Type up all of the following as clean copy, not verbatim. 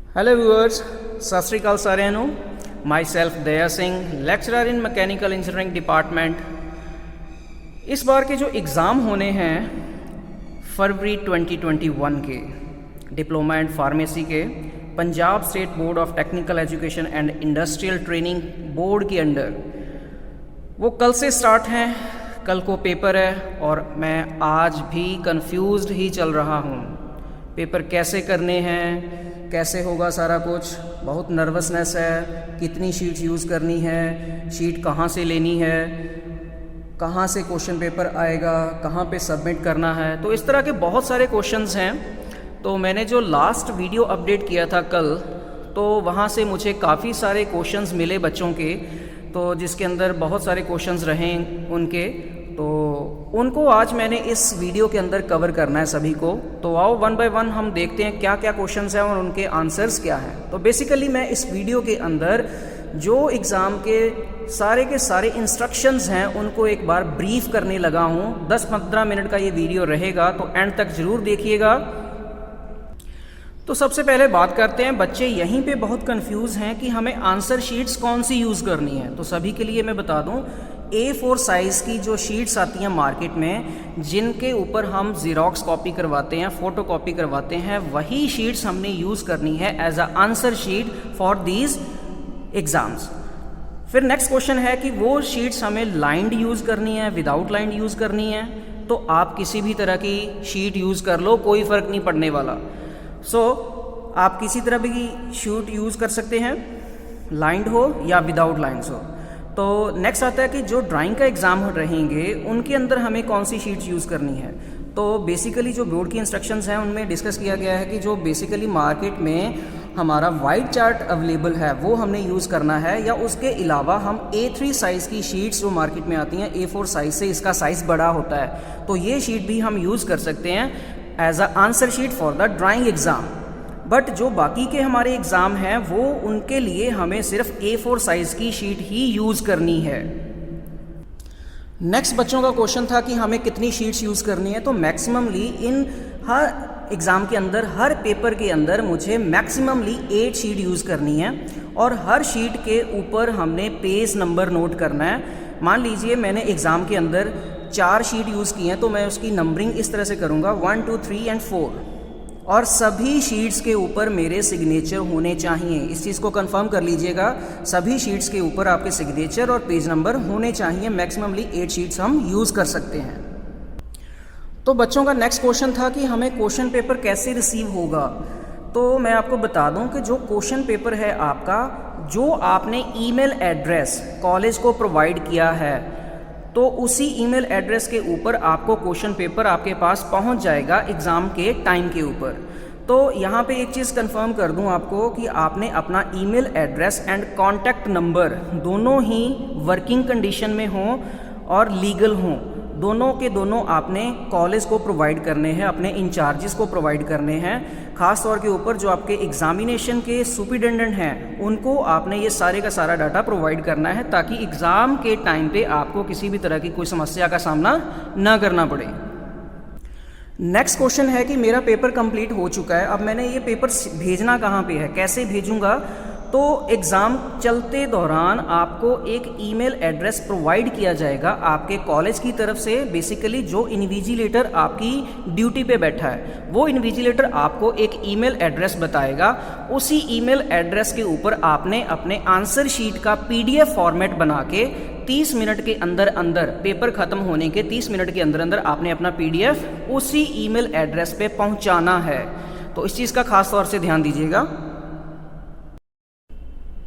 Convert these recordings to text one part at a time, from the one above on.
Hello viewers, सत श्री अकाल साਰਿਆਂ ਨੂੰ। My self Daya Singh, lecturer in mechanical engineering department. इस बार के जो एग्ज़ाम होने हैं फरवरी 2021 के डिप्लोमा एंड फार्मेसी के Punjab state board of technical education and industrial training board के अंडर, वो कल से स्टार्ट हैं। कल को पेपर है और मैं आज भी कंफ्यूज्ड ही चल रहा हूँ। पेपर कैसे करने हैं, कैसे होगा सारा कुछ, बहुत नर्वसनेस है। कितनी शीट्स यूज़ करनी है, शीट कहाँ से लेनी है, कहाँ से क्वेश्चन पेपर आएगा, कहाँ पे सबमिट करना है। तो इस तरह के बहुत सारे क्वेश्चंस हैं। तो मैंने जो लास्ट वीडियो अपडेट किया था कल, तो वहाँ से मुझे काफ़ी सारे क्वेश्चंस मिले बच्चों के, तो जिसके अंदर बहुत सारे क्वेश्चंस रहे उनके, तो उनको आज मैंने इस वीडियो के अंदर कवर करना है सभी को। तो आओ वन बाय वन हम देखते हैं क्या क्या क्वेश्चंस हैं और उनके आंसर्स क्या हैं। तो बेसिकली मैं इस वीडियो के अंदर जो एग्ज़ाम के सारे इंस्ट्रक्शंस हैं उनको एक बार ब्रीफ करने लगा हूँ। 10-15 मिनट का ये वीडियो रहेगा, तो एंड तक ज़रूर देखिएगा। तो सबसे पहले बात करते हैं, बच्चे यहीं पे बहुत कंफ्यूज हैं कि हमें आंसर शीट्स कौन सी यूज़ करनी है। तो सभी के लिए मैं बता दूं, A4 साइज़ की जो शीट्स आती हैं मार्केट में, जिनके ऊपर हम ज़ीरोक्स कॉपी करवाते हैं, फ़ोटो कॉपी करवाते हैं, वही शीट्स हमने यूज़ करनी है as a answer sheet for these exams. फिर नेक्स्ट क्वेश्चन है कि वो शीट्स हमें लाइंड यूज़ करनी है, विदाउट लाइंड यूज़ करनी है। तो आप किसी भी तरह की शीट यूज़ कर लो, कोई फ़र्क नहीं पड़ने वाला। आप किसी तरह की शीट यूज़ कर सकते हैं, लाइंड हो या विदाउट लाइंस हो। तो नेक्स्ट आता है कि जो ड्राइंग का एग्ज़ाम रहेंगे उनके अंदर हमें कौन सी शीट्स यूज़ करनी है। तो बेसिकली जो बोर्ड की इंस्ट्रक्शंस हैं उनमें डिस्कस किया गया है कि जो बेसिकली मार्केट में हमारा वाइट चार्ट अवेलेबल है वो हमने यूज़ करना है, या उसके अलावा हम A3 साइज़ की शीट्स जो मार्केट में आती हैं, A4 साइज़ से इसका साइज़ बड़ा होता है, तो ये शीट भी हम यूज़ कर सकते हैं as a answer sheet for the drawing exam. But जो बाकी के हमारे एग्ज़ाम हैं वो उनके लिए हमें सिर्फ A4 साइज़ की शीट ही यूज़ करनी है। नेक्स्ट बच्चों का क्वेश्चन था कि हमें कितनी शीट्स यूज़ करनी है। तो मैक्सिममली इन हर एग्ज़ाम के अंदर, हर पेपर के अंदर मुझे मैक्सिममली 8 शीट यूज़ करनी है, और हर शीट के ऊपर हमने पेज नंबर नोट करना है। मान लीजिए मैंने एग्ज़ाम के अंदर 4 शीट यूज़ की हैं, तो मैं उसकी नंबरिंग इस तरह से करूँगा 1, 2, 3 एंड 4, और सभी शीट्स के ऊपर मेरे सिग्नेचर होने चाहिए। इस चीज़ को कंफर्म कर लीजिएगा, सभी शीट्स के ऊपर आपके सिग्नेचर और पेज नंबर होने चाहिए। मैक्सिममली 8 शीट्स हम यूज़ कर सकते हैं। तो बच्चों का नेक्स्ट क्वेश्चन था कि हमें क्वेश्चन पेपर कैसे रिसीव होगा। तो मैं आपको बता दूं कि जो क्वेश्चन पेपर है आपका, जो आपने ईमेल एड्रेस कॉलेज को प्रोवाइड किया है, तो उसी ईमेल एड्रेस के ऊपर आपको क्वेश्चन पेपर आपके पास पहुंच जाएगा एग्ज़ाम के टाइम के ऊपर। तो यहाँ पे एक चीज़ कंफर्म कर दूं आपको कि आपने अपना email address and contact number दोनों ही वर्किंग कंडीशन में हों और लीगल हों, दोनों के दोनों आपने कॉलेज को प्रोवाइड करने हैं, अपने इंचार्जेस को प्रोवाइड करने हैं। ख़ास तौर के ऊपर जो आपके एग्ज़ामिनेशन के सुपरिटेंडेंट हैं उनको आपने ये सारे का सारा डाटा प्रोवाइड करना है, ताकि एग्ज़ाम के टाइम पे आपको किसी भी तरह की कोई समस्या का सामना ना करना पड़े। नेक्स्ट क्वेश्चन है कि मेरा पेपर कंप्लीट हो चुका है, अब मैंने ये पेपर भेजना कहाँ पे है, कैसे भेजूँगा। तो एग्ज़ाम चलते दौरान आपको एक ईमेल एड्रेस प्रोवाइड किया जाएगा आपके कॉलेज की तरफ से। बेसिकली जो इन्विजिलेटर आपकी ड्यूटी पे बैठा है, वो इन्विजिलेटर आपको एक ईमेल एड्रेस बताएगा। उसी ईमेल एड्रेस के ऊपर आपने अपने आंसर शीट का PDF फॉर्मेट बना के 30 मिनट के अंदर अंदर, पेपर ख़त्म होने के 30 मिनट के अंदर अंदर आपने अपना PDF उसी ईमेल एड्रेस पे पहुंचाना है। तो इस चीज़ का खास तौर से ध्यान दीजिएगा।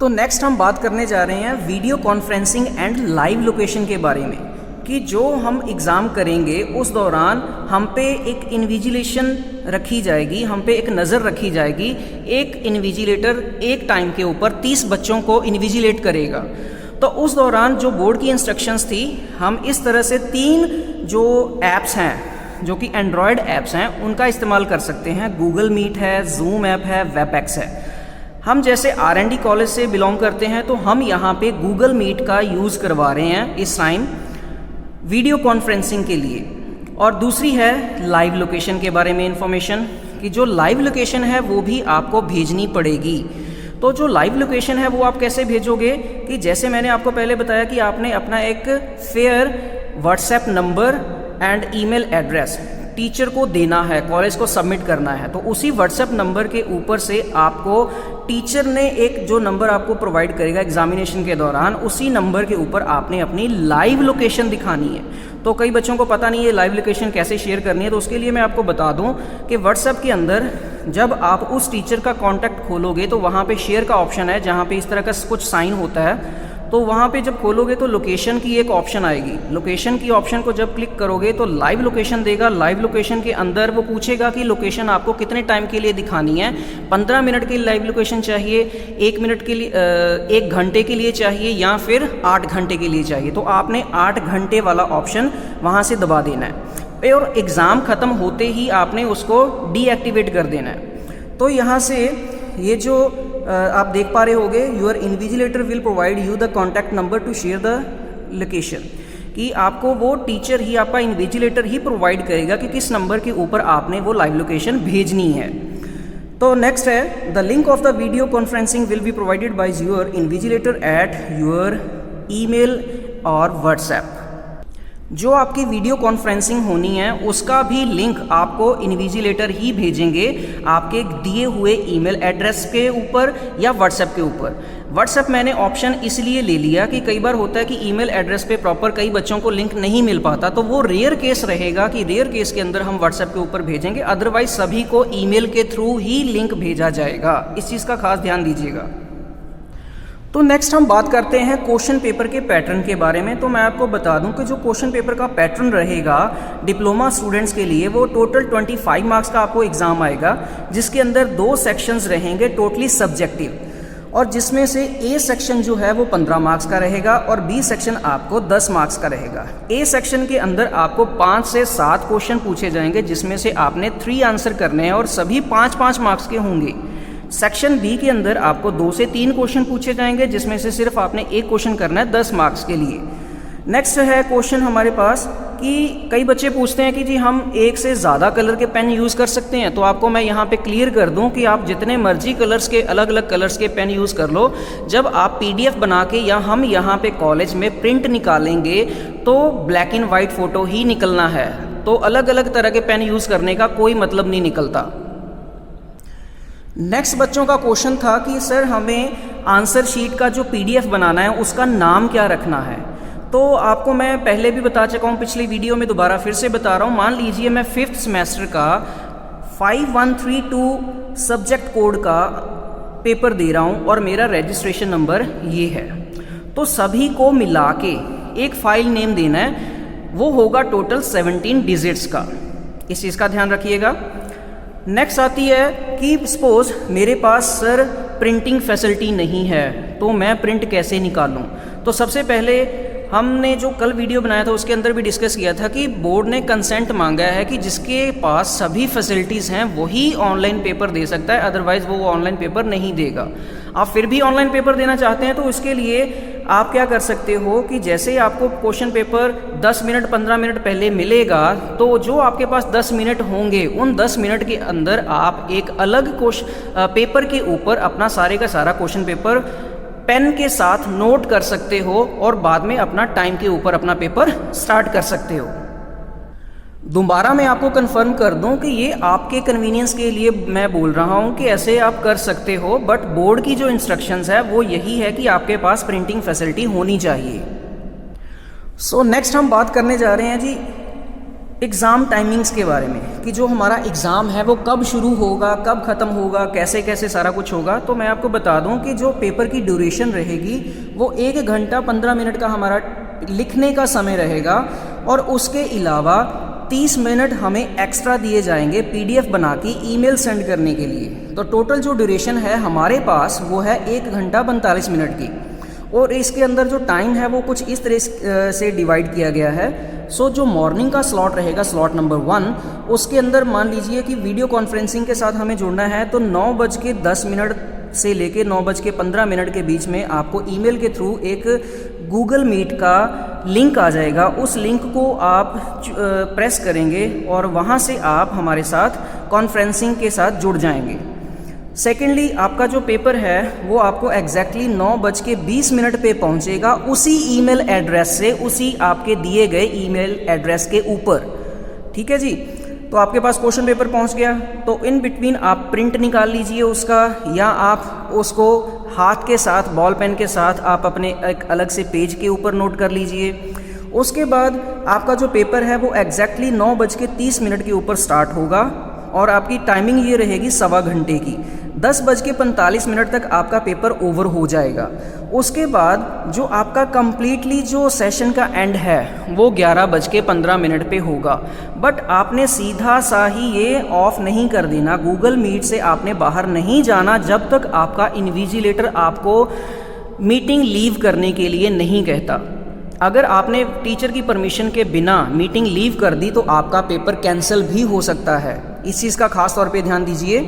तो नेक्स्ट हम बात करने जा रहे हैं video conferencing and live location के बारे में, कि जो हम एग्ज़ाम करेंगे उस दौरान हम पे एक इन्विजिलेशन रखी जाएगी, हम पे एक नज़र रखी जाएगी। एक इन्विजिलेटर एक टाइम के ऊपर 30 बच्चों को इन्विजिलेट करेगा। तो उस दौरान जो बोर्ड की इंस्ट्रक्शंस थी, हम इस तरह से 3 जो ऐप्स हैं जो कि एंड्रॉयड ऐप्स हैं उनका इस्तेमाल कर सकते हैं। गूगल मीट है, जूम ऐप है, वेबएक्स है। हम जैसे R&D कॉलेज से बिलोंग करते हैं, तो हम यहाँ पे गूगल मीट का यूज़ करवा रहे हैं इस टाइम वीडियो कॉन्फ्रेंसिंग के लिए। और दूसरी है लाइव लोकेशन के बारे में इंफॉर्मेशन, कि जो लाइव लोकेशन है वो भी आपको भेजनी पड़ेगी। तो जो लाइव लोकेशन है वो आप कैसे भेजोगे कि जैसे मैंने आपको पहले बताया कि आपने अपना एक fair WhatsApp number and email address teacher को देना है, कॉलेज को सबमिट करना है। तो उसी व्हाट्सएप नंबर के ऊपर से आपको टीचर ने एक जो नंबर आपको प्रोवाइड करेगा एग्जामिनेशन के दौरान, उसी नंबर के ऊपर आपने अपनी लाइव लोकेशन दिखानी है। तो कई बच्चों को पता नहीं है लाइव लोकेशन कैसे शेयर करनी है, तो उसके लिए मैं आपको बता दूं कि व्हाट्सएप के अंदर जब आप उस टीचर का कॉन्टैक्ट खोलोगे तो वहाँ पे शेयर का ऑप्शन है, जहाँ पे इस तरह का कुछ साइन होता है। तो वहाँ पे जब खोलोगे तो लोकेशन की एक ऑप्शन आएगी। लोकेशन की ऑप्शन को जब क्लिक करोगे तो लाइव लोकेशन देगा। लाइव लोकेशन के अंदर वो पूछेगा कि लोकेशन आपको कितने टाइम के लिए दिखानी है। 15 मिनट की लाइव लोकेशन चाहिए, 1 मिनट के लिए, 1 घंटे के लिए चाहिए, या फिर 8 घंटे के लिए चाहिए। तो आपने 8 घंटे वाला ऑप्शन वहाँ से दबा देना है और एग्ज़ाम ख़त्म होते ही आपने उसको डीएक्टिवेट कर देना है। तो यहाँ से ये जो आप देख पा रहे होगे, your invigilator will provide you the contact number two share the location, कि आपको वो टीचर ही, आपका इन्विजिलेटर ही प्रोवाइड करेगा कि किस नंबर के ऊपर आपने वो लाइव लोकेशन भेजनी है। तो नेक्स्ट है, the link of the video conferencing will be provided by your invigilator at your email और व्हाट्सएप। जो आपकी वीडियो कॉन्फ्रेंसिंग होनी है उसका भी लिंक आपको इन्विजिलेटर ही भेजेंगे आपके दिए हुए ईमेल एड्रेस के ऊपर या व्हाट्सएप के ऊपर। व्हाट्सएप मैंने ऑप्शन इसलिए ले लिया कि कई बार होता है कि ईमेल एड्रेस पे प्रॉपर कई बच्चों को लिंक नहीं मिल पाता, तो वो रेयर केस रहेगा कि रेयर केस के अंदर हम व्हाट्सएप के ऊपर भेजेंगे, अदरवाइज सभी को ईमेल के थ्रू ही लिंक भेजा जाएगा। इस चीज़ का खास ध्यान दीजिएगा। तो नेक्स्ट हम बात करते हैं क्वेश्चन पेपर के पैटर्न के बारे में। तो मैं आपको बता दूं कि जो क्वेश्चन पेपर का पैटर्न रहेगा डिप्लोमा स्टूडेंट्स के लिए, वो टोटल 25 मार्क्स का आपको एग्ज़ाम आएगा, जिसके अंदर 2 सेक्शंस रहेंगे टोटली सब्जेक्टिव, और जिसमें से ए सेक्शन जो है वो 15 मार्क्स का रहेगा और बी सेक्शन आपको 10 मार्क्स का रहेगा। ए सेक्शन के अंदर आपको 5 से 7 क्वेश्चन पूछे जाएंगे, जिसमें से आपने 3 आंसर करने हैं और सभी 5-5 मार्क्स के होंगे। सेक्शन बी के अंदर आपको 2 से 3 क्वेश्चन पूछे जाएंगे, जिसमें से सिर्फ आपने 1 क्वेश्चन करना है 10 मार्क्स के लिए। नेक्स्ट है क्वेश्चन हमारे पास कि कई बच्चे पूछते हैं कि जी हम 1 से ज़्यादा कलर के पेन यूज़ कर सकते हैं। तो आपको मैं यहाँ पे क्लियर कर दूँ कि आप जितने मर्जी कलर्स के, अलग अलग कलर्स के पेन यूज़ कर लो। जब आप PDF बना के या हम यहाँ पे कॉलेज में प्रिंट निकालेंगे तो ब्लैक एंड वाइट फ़ोटो ही निकलना है, तो अलग अलग तरह के पेन यूज़ करने का कोई मतलब नहीं निकलता। नेक्स्ट बच्चों का क्वेश्चन था कि सर हमें आंसर शीट का जो PDF बनाना है उसका नाम क्या रखना है। तो आपको मैं पहले भी बता चुका हूँ पिछली वीडियो में, दोबारा फिर से बता रहा हूँ। मान लीजिए मैं 5th सेमेस्टर का 5132 सब्जेक्ट कोड का पेपर दे रहा हूँ और मेरा रजिस्ट्रेशन नंबर ये है। तो सभी को मिला के एक फाइल नेम देना है, वो होगा टोटल 17 डिजिट्स का। इस चीज़ का ध्यान रखिएगा। नेक्स्ट आती है कि सपोज मेरे पास सर प्रिंटिंग फैसिलिटी नहीं है, तो मैं प्रिंट कैसे निकालूं। तो सबसे पहले हमने जो कल वीडियो बनाया था उसके अंदर भी डिस्कस किया था कि बोर्ड ने कंसेंट मांगा है कि जिसके पास सभी फैसिलिटीज़ हैं वही ऑनलाइन पेपर दे सकता है, अदरवाइज़ वो ऑनलाइन पेपर नहीं देगा। आप फिर भी ऑनलाइन पेपर देना चाहते हैं तो इसके लिए आप क्या कर सकते हो कि जैसे आपको क्वेश्चन पेपर 10 मिनट 15 मिनट पहले मिलेगा, तो जो आपके पास 10 मिनट होंगे उन 10 मिनट के अंदर आप एक अलग पेपर के ऊपर अपना सारे का सारा क्वेश्चन पेपर पेन के साथ नोट कर सकते हो और बाद में अपना टाइम के ऊपर अपना पेपर स्टार्ट कर सकते हो। दोबारा मैं आपको कंफर्म कर दूं कि ये आपके कन्वीनियंस के लिए मैं बोल रहा हूं कि ऐसे आप कर सकते हो, बट बोर्ड की जो इंस्ट्रक्शंस है वो यही है कि आपके पास प्रिंटिंग फैसिलिटी होनी चाहिए। सो नेक्स्ट हम बात करने जा रहे हैं जी एग्ज़ाम टाइमिंग्स के बारे में, कि जो हमारा एग्ज़ाम है वो कब शुरू होगा, कब ख़त्म होगा, कैसे कैसे सारा कुछ होगा। तो मैं आपको बता दूं कि जो पेपर की ड्यूरेशन रहेगी वो 1 घंटा 15 मिनट का हमारा लिखने का समय रहेगा, और उसके अलावा 30 मिनट हमें एक्स्ट्रा दिए जाएंगे PDF बना के ईमेल सेंड करने के लिए। तो टोटल जो ड्यूरेशन है हमारे पास वो है 1 घंटा 45 मिनट की, और इसके अंदर जो टाइम है वो कुछ इस तरह से डिवाइड किया गया है। सो जो मॉर्निंग का स्लॉट रहेगा, स्लॉट नंबर 1, उसके अंदर मान लीजिए कि वीडियो कॉन्फ्रेंसिंग के साथ हमें जुड़ना है, तो 9:10 से लेके 9:15 के बीच में आपको ईमेल के थ्रू एक गूगल मीट का लिंक आ जाएगा। उस लिंक को आप प्रेस करेंगे और वहाँ से आप हमारे साथ कॉन्फ्रेंसिंग के साथ जुड़ जाएंगे। सेकेंडली, आपका जो पेपर है वो आपको एग्जैक्टली 9:20 पे पहुंचेगा उसी ईमेल एड्रेस से, उसी आपके दिए गए ईमेल एड्रेस के ऊपर। ठीक है जी। तो आपके पास क्वेश्चन पेपर पहुंच गया, तो इन बिटवीन आप प्रिंट निकाल लीजिए उसका, या आप उसको हाथ के साथ बॉल पेन के साथ आप अपने एक अलग से पेज के ऊपर नोट कर लीजिए। उसके बाद आपका जो पेपर है वो एग्जैक्टली 9:30 के ऊपर स्टार्ट होगा और आपकी टाइमिंग ये रहेगी 1.25 घंटे की। 10:45 तक आपका पेपर ओवर हो जाएगा। उसके बाद जो आपका कंप्लीटली जो सेशन का एंड है वो 11:15 पे होगा। बट आपने सीधा सा ही ये ऑफ नहीं कर देना, गूगल मीट से आपने बाहर नहीं जाना जब तक आपका इन्विजिलेटर आपको मीटिंग लीव करने के लिए नहीं कहता। अगर आपने टीचर की परमिशन के बिना मीटिंग लीव कर दी तो आपका पेपर कैंसिल भी हो सकता है। इस चीज़ का खास तौर पे ध्यान दीजिए।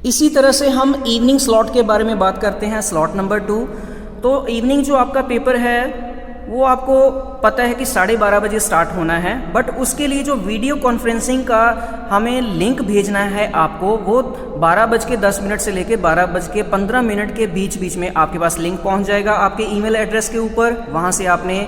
इसी तरह से हम इवनिंग स्लॉट के बारे में बात करते हैं, स्लॉट नंबर 2। तो इवनिंग जो आपका पेपर है वो आपको पता है कि 12:30 बजे स्टार्ट होना है, बट उसके लिए जो वीडियो कॉन्फ्रेंसिंग का हमें लिंक भेजना है आपको, वो 12:10 से लेकर 12:15 के बीच में आपके पास लिंक पहुंच जाएगा आपके ईमेल एड्रेस के ऊपर। वहां से आपने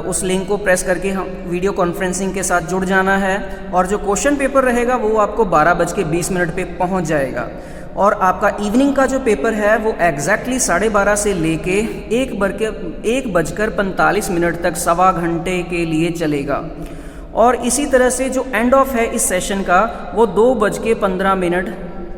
उस लिंक को प्रेस करके हम वीडियो कॉन्फ्रेंसिंग के साथ जुड़ जाना है, और जो क्वेश्चन पेपर रहेगा वो आपको 12:20 पे पहुंच जाएगा। और आपका इवनिंग का जो पेपर है वो एग्जैक्टली 12:30 से लेके 1:45 तक 1.25 घंटे के लिए चलेगा। और इसी तरह से जो एंड ऑफ है इस सेशन का वो 2:15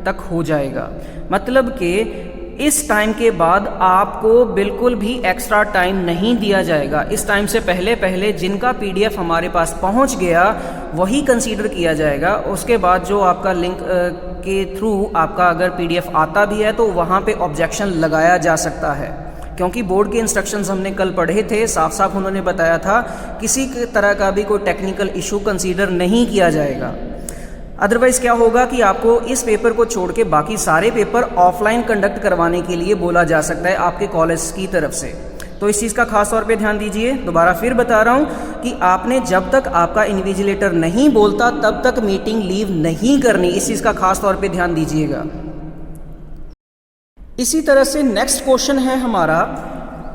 तक हो जाएगा। मतलब कि इस टाइम के बाद आपको बिल्कुल भी एक्स्ट्रा टाइम नहीं दिया जाएगा। इस टाइम से पहले जिनका PDF हमारे पास पहुंच गया वही कंसीडर किया जाएगा। उसके बाद जो आपका लिंक के थ्रू आपका अगर PDF आता भी है तो वहाँ पे ऑब्जेक्शन लगाया जा सकता है, क्योंकि बोर्ड के इंस्ट्रक्शंस हमने कल पढ़े थे, साफ साफ उन्होंने बताया था किसी तरह का भी कोई टेक्निकल इशू कंसीडर नहीं किया जाएगा। अदरवाइज़ क्या होगा कि आपको इस पेपर को छोड़ के बाकी सारे पेपर ऑफलाइन कंडक्ट करवाने के लिए बोला जा सकता है आपके कॉलेज की तरफ से। तो इस चीज़ का खास तौर पे ध्यान दीजिए। दोबारा फिर बता रहा हूँ कि आपने जब तक आपका इन्विजिलेटर नहीं बोलता तब तक मीटिंग लीव नहीं करनी। इस चीज़ का खास तौर पे ध्यान दीजिएगा। इसी तरह से नेक्स्ट क्वेश्चन है हमारा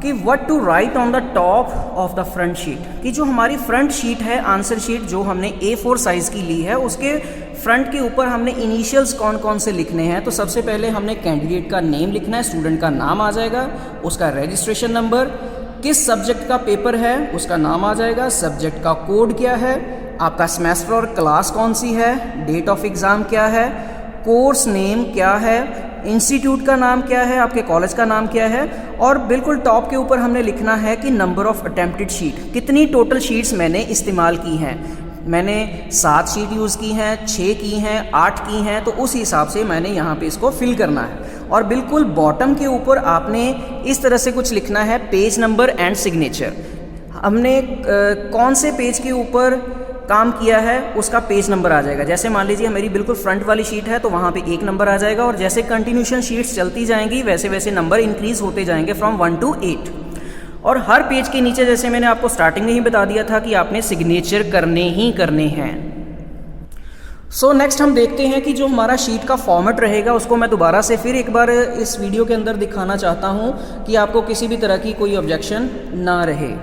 कि what to write on the top of the front sheet, कि जो हमारी फ्रंट शीट है, आंसर शीट जो हमने A4 साइज़ की ली है, उसके फ्रंट के ऊपर हमने इनिशियल्स कौन कौन से लिखने हैं। तो सबसे पहले हमने कैंडिडेट का नेम लिखना है, स्टूडेंट का नाम आ जाएगा, उसका रजिस्ट्रेशन नंबर, किस सब्जेक्ट का पेपर है उसका नाम आ जाएगा, सब्जेक्ट का कोड क्या है, आपका सेमेस्टर और क्लास कौन सी है, डेट ऑफ एग्ज़ाम क्या है, कोर्स नेम क्या है, इंस्टीट्यूट का नाम क्या है, आपके कॉलेज का नाम क्या है, और बिल्कुल टॉप के ऊपर हमने लिखना है कि नंबर ऑफ अटेम्प्टेड शीट, कितनी टोटल शीट्स मैंने इस्तेमाल की हैं। मैंने 7 शीट यूज़ की हैं, 6 की हैं, 8 की हैं, तो उस हिसाब से मैंने यहाँ पे इसको फिल करना है। और बिल्कुल बॉटम के ऊपर आपने इस तरह से कुछ लिखना है, पेज नंबर एंड सिग्नेचर। हमने कौन से पेज के ऊपर काम किया है उसका पेज नंबर आ जाएगा। जैसे मान लीजिए मेरी बिल्कुल फ्रंट वाली शीट है तो वहाँ पे 1 नंबर आ जाएगा, और जैसे कंटिन्यूशन शीट्स चलती जाएंगी वैसे वैसे नंबर इंक्रीज होते जाएंगे फ्रॉम 1 to 8। और हर पेज के नीचे, जैसे मैंने आपको स्टार्टिंग में ही बता दिया था, कि आपने सिग्नेचर करने ही करने हैं। सो नेक्स्ट हम देखते हैं कि जो हमारा शीट का फॉर्मेट रहेगा उसको मैं दोबारा से फिर एक बार इस वीडियो के अंदर दिखाना चाहता हूँ कि आपको किसी भी तरह की कोई ऑब्जेक्शन ना रहे।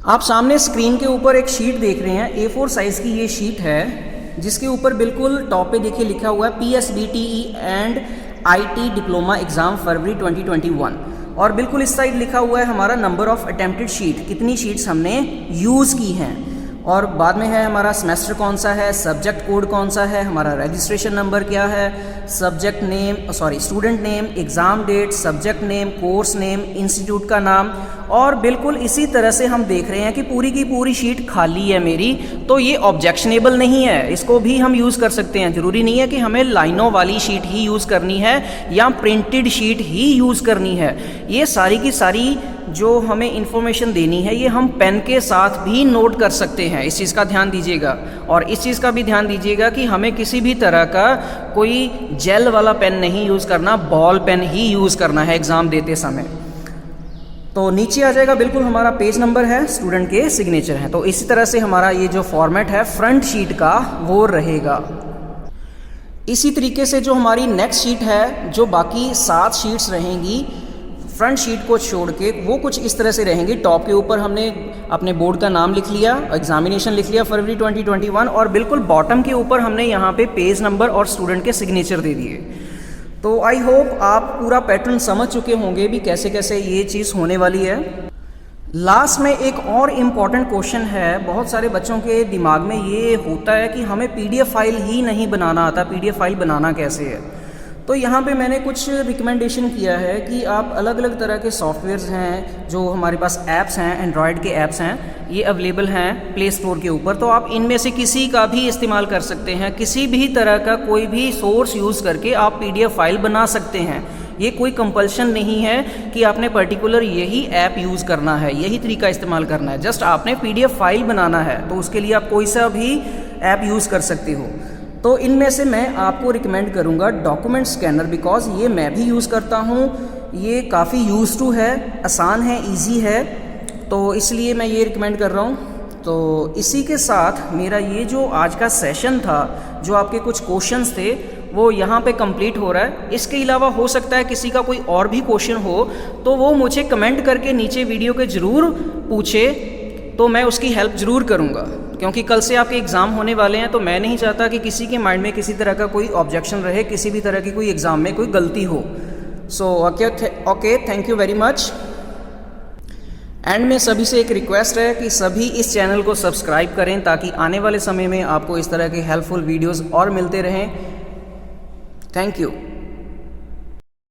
आप सामने स्क्रीन के ऊपर एक शीट देख रहे हैं, A4 साइज़ की ये शीट है, जिसके ऊपर बिल्कुल टॉप पे देखिए लिखा हुआ है PSBTE and IT diploma exam फरवरी 2021, और बिल्कुल इस साइड लिखा हुआ है हमारा नंबर ऑफ अटेम्प्टेड शीट, कितनी शीट्स हमने यूज़ की हैं, और बाद में है हमारा सेमेस्टर कौन सा है, सब्जेक्ट कोड कौन सा है, हमारा रजिस्ट्रेशन नंबर क्या है, subject name student name, exam date, subject name, course name, institute का नाम। और बिल्कुल इसी तरह से हम देख रहे हैं कि पूरी की पूरी शीट खाली है मेरी, तो ये ऑब्जेक्शनेबल नहीं है, इसको भी हम यूज़ कर सकते हैं। ज़रूरी नहीं है कि हमें लाइनों वाली शीट ही यूज़ करनी है या प्रिंटेड शीट ही यूज़ करनी है। ये सारी की सारी जो हमें इंफॉर्मेशन देनी है ये हम पेन के साथ भी नोट कर सकते हैं। इस चीज़ का ध्यान दीजिएगा, और इस चीज़ का भी ध्यान दीजिएगा कि हमें किसी भी तरह का कोई जेल वाला पेन नहीं यूज़ करना, बॉल पेन ही यूज़ करना है एग्ज़ाम देते समय। तो नीचे आ जाएगा बिल्कुल हमारा पेज नंबर है, स्टूडेंट के सिग्नेचर हैं। तो इसी तरह से हमारा ये जो फॉर्मेट है फ्रंट शीट का वो रहेगा। इसी तरीके से जो हमारी नेक्स्ट शीट है, जो बाकी 7 शीट्स रहेंगी फ्रंट शीट को छोड़ के, वो कुछ इस तरह से रहेंगी। टॉप के ऊपर हमने अपने बोर्ड का नाम लिख लिया, एग्जामिनेशन लिख लिया फरवरी 2021, और बिल्कुल बॉटम के ऊपर हमने यहाँ पे पेज नंबर और स्टूडेंट के सिग्नेचर दे दिए। तो आई होप आप पूरा पैटर्न समझ चुके होंगे भी कैसे कैसे ये चीज़ होने वाली है। लास्ट में एक और इम्पॉर्टेंट क्वेश्चन है, बहुत सारे बच्चों के दिमाग में ये होता है कि हमें PDF फाइल ही नहीं बनाना आता, PDF फाइल बनाना कैसे है। तो यहाँ पे मैंने कुछ रिकमेंडेशन किया है कि आप अलग अलग तरह के सॉफ्टवेयर्स हैं, जो हमारे पास ऐप्स हैं, एंड्रॉयड के ऐप्स हैं, ये अवेलेबल हैं प्ले स्टोर के ऊपर। तो आप इनमें से किसी का भी इस्तेमाल कर सकते हैं, किसी भी तरह का कोई भी सोर्स यूज़ करके आप PDF फाइल बना सकते हैं। ये कोई कंपल्शन नहीं है कि आपने पर्टिकुलर यही ऐप यूज़ करना है, यही तरीका इस्तेमाल करना है। जस्ट आपने PDF फाइल बनाना है, तो उसके लिए आप कोई सा भी ऐप यूज़ कर सकते हो। तो इनमें से मैं आपको रिकमेंड करूँगा डॉक्यूमेंट स्कैनर, बिकॉज़ ये मैं भी यूज़ करता हूँ, ये काफ़ी यूज़ टू है, आसान है, इजी है, तो इसलिए मैं ये रिकमेंड कर रहा हूँ। तो इसी के साथ मेरा ये जो आज का सेशन था, जो आपके कुछ क्वेश्चंस थे, वो यहाँ पे कंप्लीट हो रहा है। इसके अलावा हो सकता है किसी का कोई और भी क्वेश्चन हो, तो वो मुझे कमेंट करके नीचे वीडियो के ज़रूर पूछे, तो मैं उसकी हेल्प ज़रूर करूँगा, क्योंकि कल से आपके एग्ज़ाम होने वाले हैं। तो मैं नहीं चाहता कि किसी के माइंड में किसी तरह का कोई ऑब्जेक्शन रहे, किसी भी तरह की कोई एग्ज़ाम में कोई गलती हो। So okay, thank you very much. And में सभी से एक रिक्वेस्ट है कि सभी इस चैनल को सब्सक्राइब करें, ताकि आने वाले समय में आपको इस तरह के हेल्पफुल वीडियोज़ और मिलते रहें। Thank you.